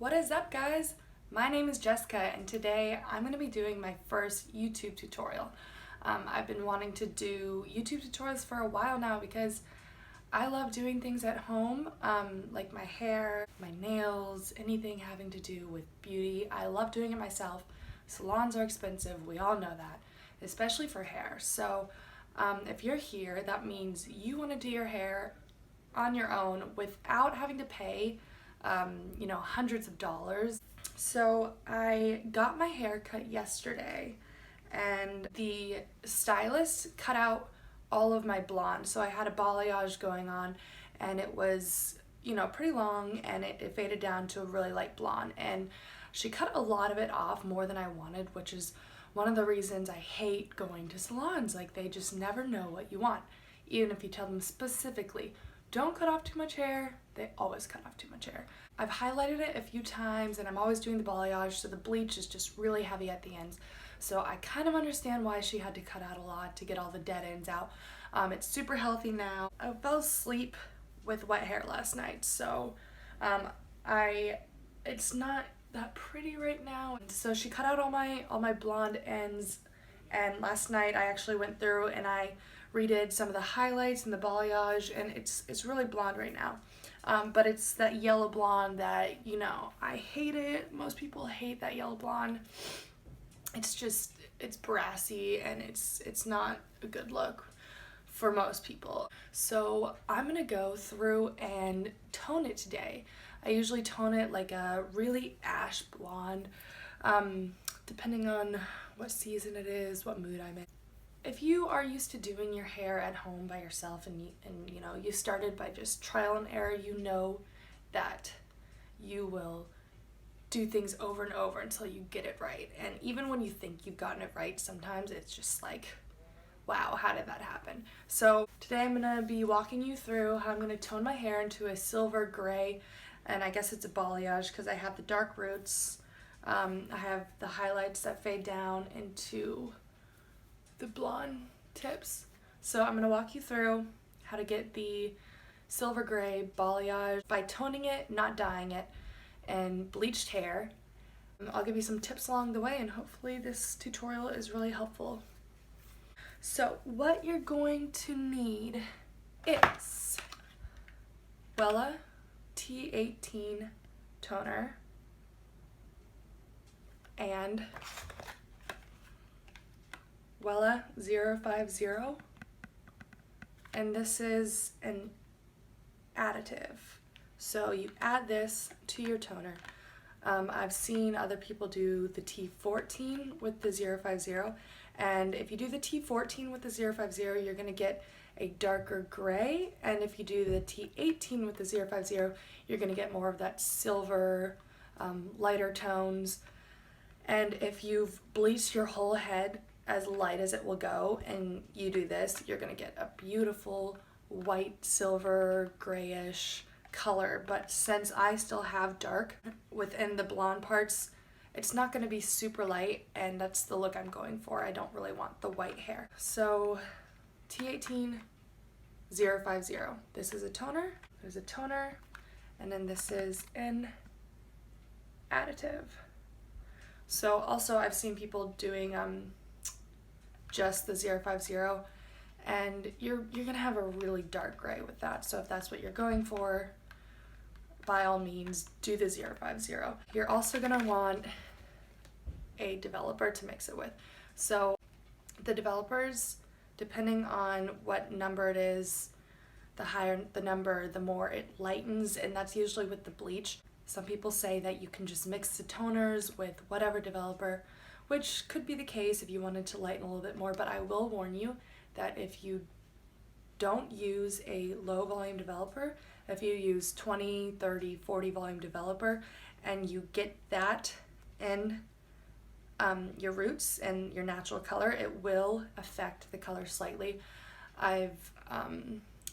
What is up, guys? My name is Jessica and today I'm going to be doing my first YouTube tutorial. I've been wanting to do YouTube tutorials for a while now because I love doing things at home, like my hair, my nails, anything having to do with beauty. I love doing it myself. Salons are expensive, we all know that, especially for hair. So if you're here, that means you want to do your hair on your own without having to pay hundreds of dollars. So I got my hair cut yesterday and the stylist cut out all of my blonde. So I had a balayage going on and it was, pretty long, and it faded down to a really light blonde, and she cut a lot of it off, more than I wanted, which is one of the reasons I hate going to salons. Like, they just never know what you want. Even if you tell them specifically, don't cut off too much hair, they always cut off too much hair. I've highlighted it a few times and I'm always doing the balayage, so the bleach is just really heavy at the ends. So I kind of understand why she had to cut out a lot to get all the dead ends out. It's super healthy now. I fell asleep with wet hair last night, so it's not that pretty right now. So she cut out all my blonde ends, and last night I actually went through and I redid some of the highlights and the balayage, and it's really blonde right now. But it's that yellow blonde that, I hate it. Most people hate that yellow blonde. It's brassy and it's not a good look for most people. So I'm gonna go through and tone it today. I usually tone it like a really ash blonde, depending on what season it is, what mood I'm in. If you are used to doing your hair at home by yourself and you started by just trial and error, you know that you will do things over and over until you get it right. And even when you think you've gotten it right, sometimes it's just like, wow, how did that happen? So today I'm gonna be walking you through how I'm gonna tone my hair into a silver gray, and I guess it's a balayage because I have the dark roots. I have the highlights that fade down into the blonde tips. So I'm going to walk you through how to get the silver gray balayage by toning it, not dyeing it, and bleached hair. I'll give you some tips along the way, and hopefully this tutorial is really helpful. So what you're going to need is Wella T18 Toner and Wella 050, and this is an additive. So you add this to your toner. I've seen other people do the T14 with the 050, and if you do the T14 with the 050, you're going to get a darker gray, and if you do the T18 with the 050, you're going to get more of that silver, lighter tones. And if you've bleached your whole head as light as it will go and you do this, you're gonna get a beautiful white, silver, grayish color. But since I still have dark within the blonde parts, it's not gonna be super light, and that's the look I'm going for. I don't really want the white hair. So T18 050. This is a toner, there's a toner, and then this is an additive. So also I've seen people doing just the 050, and you're gonna have a really dark gray with that. So if that's what you're going for, by all means do the 050. You're also gonna want a developer to mix it with. So the developers, depending on what number it is, the higher the number, the more it lightens, and that's usually with the bleach. Some people say that you can just mix the toners with whatever developer, which could be the case if you wanted to lighten a little bit more, but I will warn you that if you don't use a low volume developer, if you use 20, 30, 40 volume developer, and you get that in your roots and your natural color, it will affect the color slightly. I've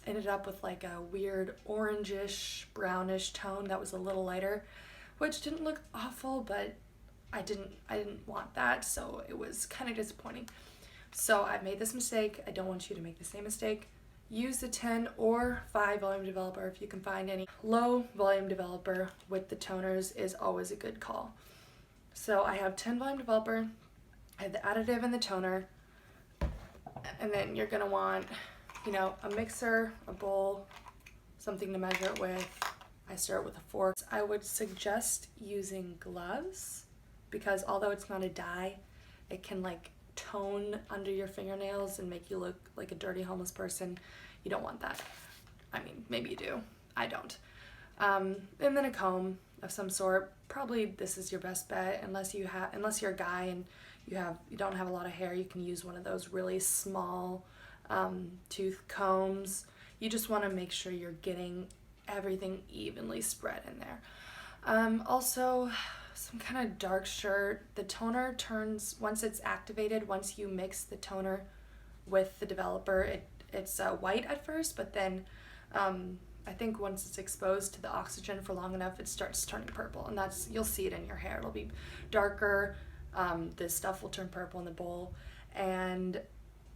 ended up with like a weird orangish, brownish tone that was a little lighter, which didn't look awful, but I didn't want that, so it was kind of disappointing. So I made this mistake. I don't want you to make the same mistake. use a 10 or 5 volume developer if you can find any. Low volume developer with the toners is always a good call. So I have 10 volume developer, I have the additive and the toner, and then you're gonna want, you know, a mixer, a bowl, something to measure it with. I stir it with a fork. I would suggest using gloves because although it's not a dye, it can like tone under your fingernails and make you look like a dirty homeless person. You don't want that. I mean, maybe you do. I don't. And then a comb of some sort. Probably this is your best bet unless you're a guy and you don't have a lot of hair. You can use one of those really small tooth combs. You just want to make sure you're getting everything evenly spread in there. Also, some kind of dark shirt. The toner turns, once it's activated, once you mix the toner with the developer, it's white at first, but then I think once it's exposed to the oxygen for long enough, it starts turning purple, and you'll see it in your hair. It'll be darker. This stuff will turn purple in the bowl, and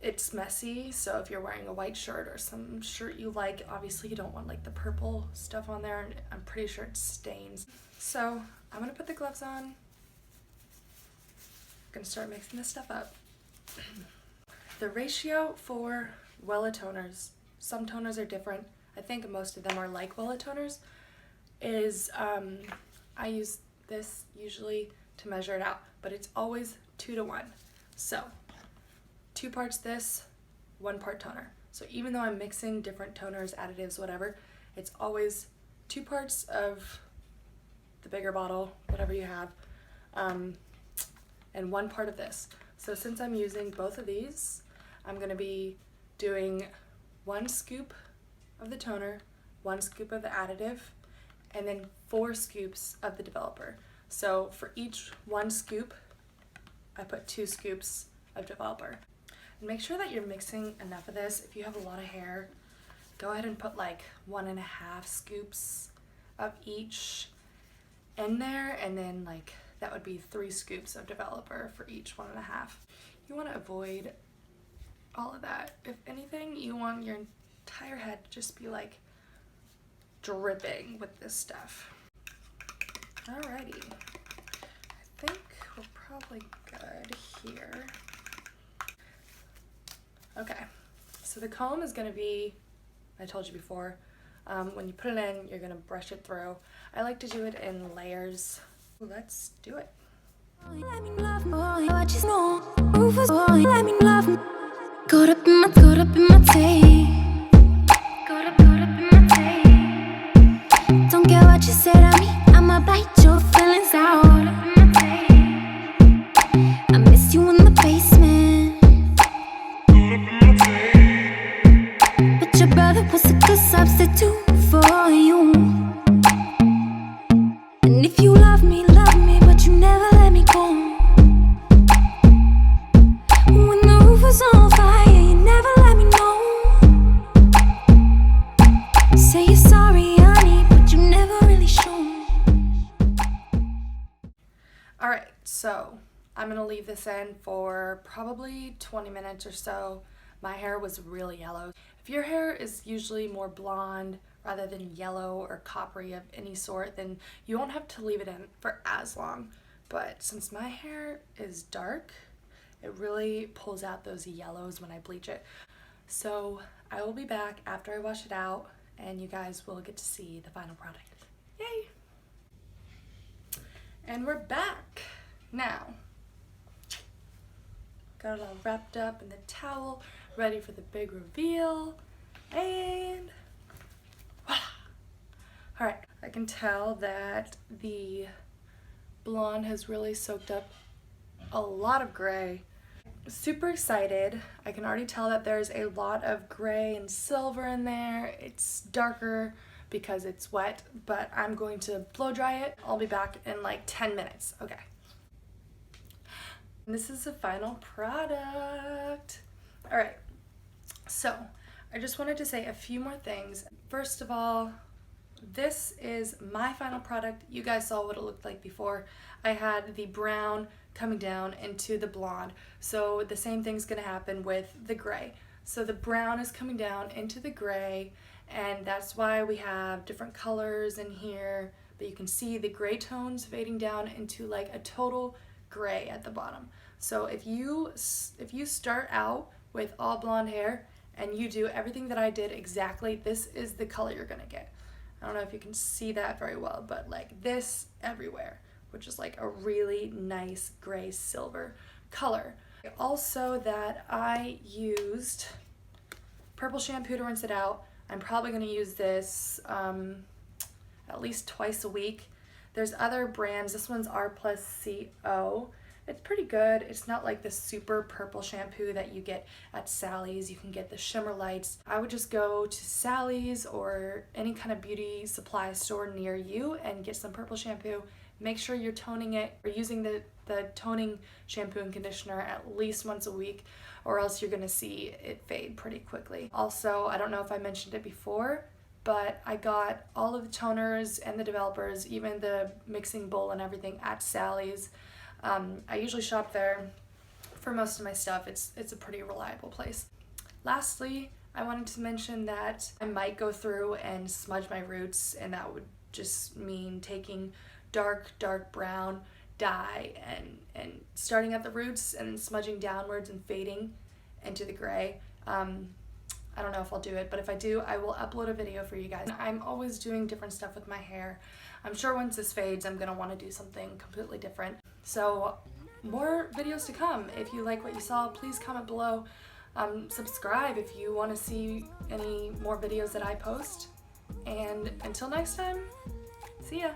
it's messy, so if you're wearing a white shirt or some shirt you like, obviously you don't want like the purple stuff on there, and I'm pretty sure it stains. So I'm gonna put the gloves on. I'm gonna start mixing this stuff up. The ratio for Wella toners, some toners are different. I think most of them are like Wella toners, is I use this usually to measure it out, but it's always 2 to 1. So 2 parts this, 1 part toner. So even though I'm mixing different toners, additives, whatever, it's always 2 parts of the bigger bottle, whatever you have, and 1 part of this. So since I'm using both of these, I'm gonna be doing 1 scoop of the toner, 1 scoop of the additive, and then 4 scoops of the developer. So for each 1 scoop, I put 2 scoops of developer. And make sure that you're mixing enough of this. If you have a lot of hair, go ahead and put like 1.5 scoops of each in there, and then like that would be 3 scoops of developer for each 1.5. You want to avoid all of that. If anything, you want your entire head to just be like dripping with this stuff. Alrighty, I think we're probably good here. Okay, so the comb is gonna be, I told you before, when you put it in, you're gonna brush it through. I like to do it in layers. Let's do it. Caught up in my tape. Don't care what you said to me, I'ma bite your feelings out. I miss you in the basement, but your brother was a good substitute for you. And if you love me, but you never let me go. When the roof was on fire, you never let me know. Say you're sorry, honey, but you never really show. Alright, so I'm gonna leave this in for probably 20 minutes or so. My hair was really yellow. If your hair is usually more blonde rather than yellow or coppery of any sort, then you won't have to leave it in for as long. But since my hair is dark, it really pulls out those yellows when I bleach it. So I will be back after I wash it out, and you guys will get to see the final product. Yay! And we're back. Now, got it all wrapped up in the towel, ready for the big reveal, and voila! Alright, I can tell that the blonde has really soaked up a lot of gray. Super excited. I can already tell that there's a lot of gray and silver in there. It's darker because it's wet, but I'm going to blow dry it. I'll be back in like 10 minutes. Okay. And this is the final product. All right, so I just wanted to say a few more things. First of all, this is my final product. You guys saw what it looked like before. I had the brown coming down into the blonde. So the same thing's gonna happen with the gray. So the brown is coming down into the gray, and that's why we have different colors in here. But you can see the gray tones fading down into like a total gray at the bottom. So if you start out with all blonde hair and you do everything that I did exactly, this is the color you're gonna get. I don't know if you can see that very well, but like this everywhere, which is like a really nice gray silver color. Also that I used purple shampoo to rinse it out. I'm probably gonna use this at least twice a week. There's other brands. This one's R+CO. It's pretty good. It's not like the super purple shampoo that you get at Sally's. You can get the shimmer lights. I would just go to Sally's or any kind of beauty supply store near you and get some purple shampoo. Make sure you're toning it or using the toning shampoo and conditioner at least once a week, or else you're gonna see it fade pretty quickly. Also, I don't know if I mentioned it before, but I got all of the toners and the developers, even the mixing bowl and everything at Sally's. I usually shop there for most of my stuff. It's a pretty reliable place. Lastly, I wanted to mention that I might go through and smudge my roots, and that would just mean taking dark brown dye and starting at the roots and then smudging downwards and fading into the gray. I don't know if I'll do it, but if I do, I will upload a video for you guys. I'm always doing different stuff with my hair. I'm sure once this fades, I'm gonna wanna do something completely different. So more videos to come. If you like what you saw, please comment below. Subscribe if you wanna see any more videos that I post. And until next time, see ya.